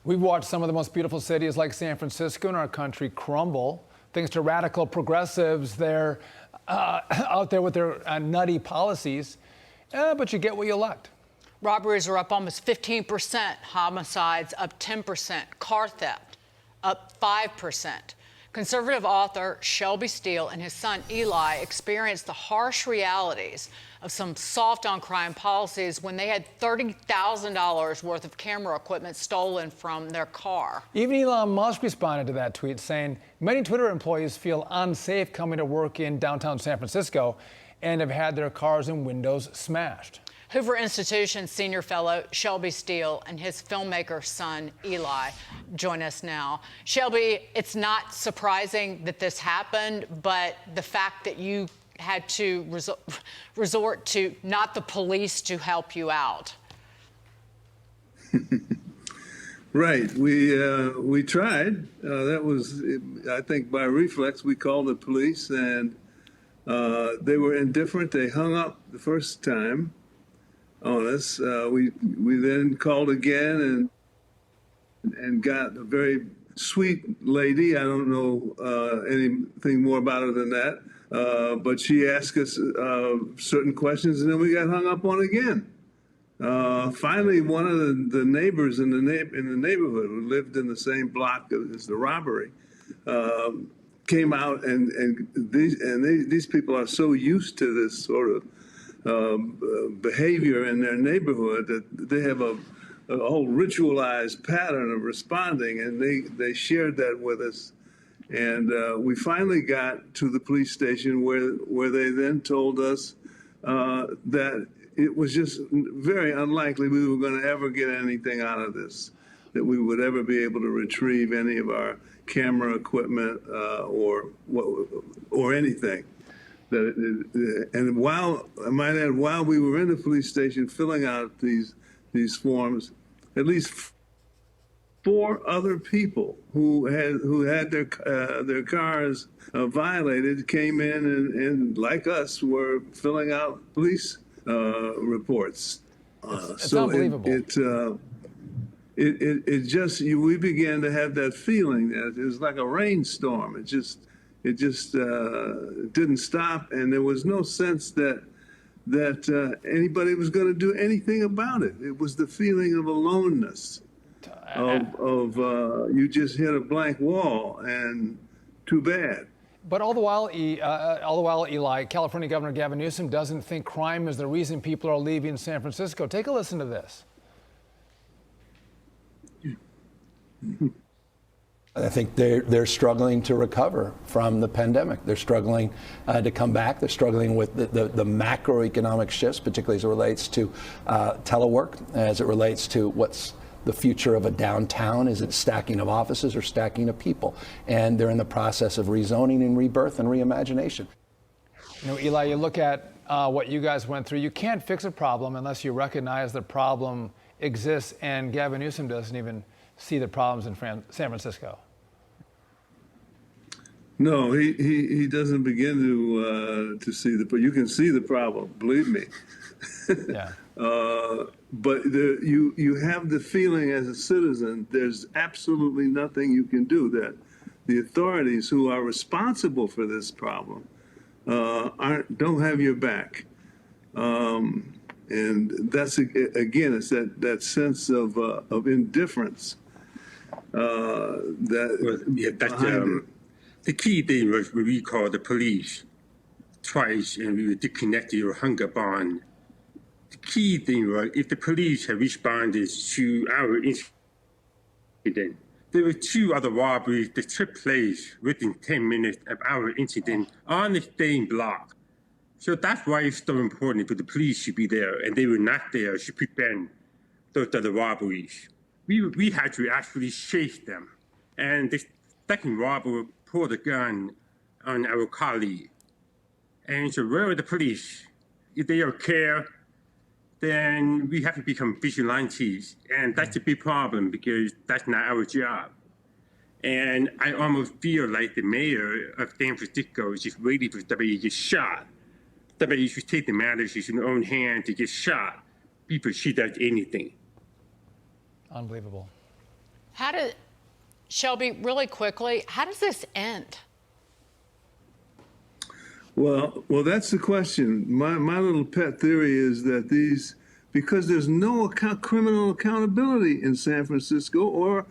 We've watched some of the most beautiful cities like San Francisco in our country crumble thanks to radical progressives. They're out there with their nutty policies, but you get what you elect. Robberies are up almost 15%, homicides up 10%, car theft up 5%. Conservative author Shelby Steele and his son Eli experienced the harsh realities of some soft-on-crime policies when they had $30,000 worth of camera equipment stolen from their car. Even Elon Musk responded to that tweet, saying many Twitter employees feel unsafe coming to work in downtown San Francisco and have had their cars and windows smashed. Hoover Institution senior fellow Shelby Steele and his filmmaker son Eli join us now. Shelby, it's not surprising that this happened, but the fact that you had to resort to not the police to help you out. Right. We tried. That was, I think, by reflex. We called the police, and they were indifferent. They hung up the first time on us. We then called again and got a very sweet lady. I don't know anything more about her than that. But she asked us certain questions, and then we got hung up on again. Finally, one of the neighbors in the neighborhood who lived in the same block as the robbery came out, and these people are so used to this sort of behavior in their neighborhood that they have a whole ritualized pattern of responding, and they shared that with us. And we finally got to the police station where they then told us that it was just very unlikely we were going to ever get anything out of this, that we would ever be able to retrieve any of our camera equipment or anything. And while I might add, while we were in the police station filling out these forms, at least 4 other people who had their cars violated came in and like us were filling out police reports. It's unbelievable. It just we began to have that feeling that it was like a rainstorm. It just didn't stop, and there was no sense that anybody was going to do anything about it. It was the feeling of aloneness. Of you just hit a blank wall, and too bad. But all the while, Eli, California Governor Gavin Newsom doesn't think crime is the reason people are leaving San Francisco. Take a listen to this. I think they're struggling to recover from the pandemic. They're struggling to come back. They're struggling with the macroeconomic shifts, particularly as it relates to telework, as it relates to what's the future of a downtown. Is it stacking of offices or stacking of people? And they're in the process of rezoning and rebirth and reimagination. You know, Eli, you look at what you guys went through. You can't fix a problem unless you recognize the problem exists, and Gavin Newsom doesn't even see the problems in San Francisco. No, he doesn't begin to see the. You can see the problem, believe me. Yeah. But you have the feeling as a citizen, there's absolutely nothing you can do. That the authorities who are responsible for this problem don't have your back, and that's again, it's that sense of indifference the key thing was when we called the police twice and we were disconnected or hung up on. The key thing was if the police had responded to our incident, there were 2 other robberies that took place within 10 minutes of our incident on the same block. So that's why it's so important for the police to be there, and they were not there to prevent those other robberies. We had to actually chase them. And the second robber pulled a gun on our colleague. And so where are the police? If they don't care, then we have to become vigilantes. And that's a big problem because that's not our job. And I almost feel like the mayor of San Francisco is just waiting for somebody to get shot. Somebody should take the matters in their own hand to get shot before she does anything. Unbelievable. Shelby, really quickly, how does this end? Well, that's the question. My little pet theory is that because there's no criminal accountability in San Francisco or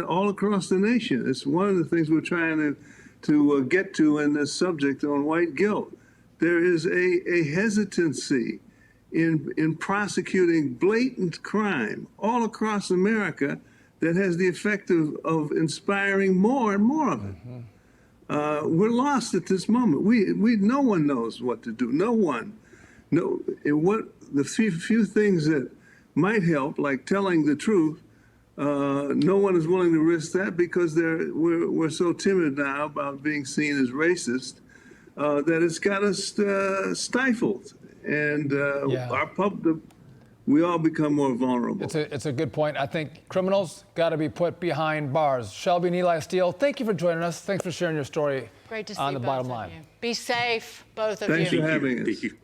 all across the nation. It's one of the things we're trying to get to in this subject on white guilt. There is a hesitancy in prosecuting blatant crime all across America that has the effect of inspiring more and more of it. We're lost at this moment. No one knows what to do. No one. No. What the few things that might help, like telling the truth, no one is willing to risk that because we're so timid now about being seen as racist that it's got us stifled, and we all become more vulnerable. It's a good point. I think criminals got to be put behind bars. Shelby and Eli Steele, thank you for joining us. Thanks for sharing your story. Great to see on the both bottom of line. you. Be safe, both of Thanks you. for having us. Thank you.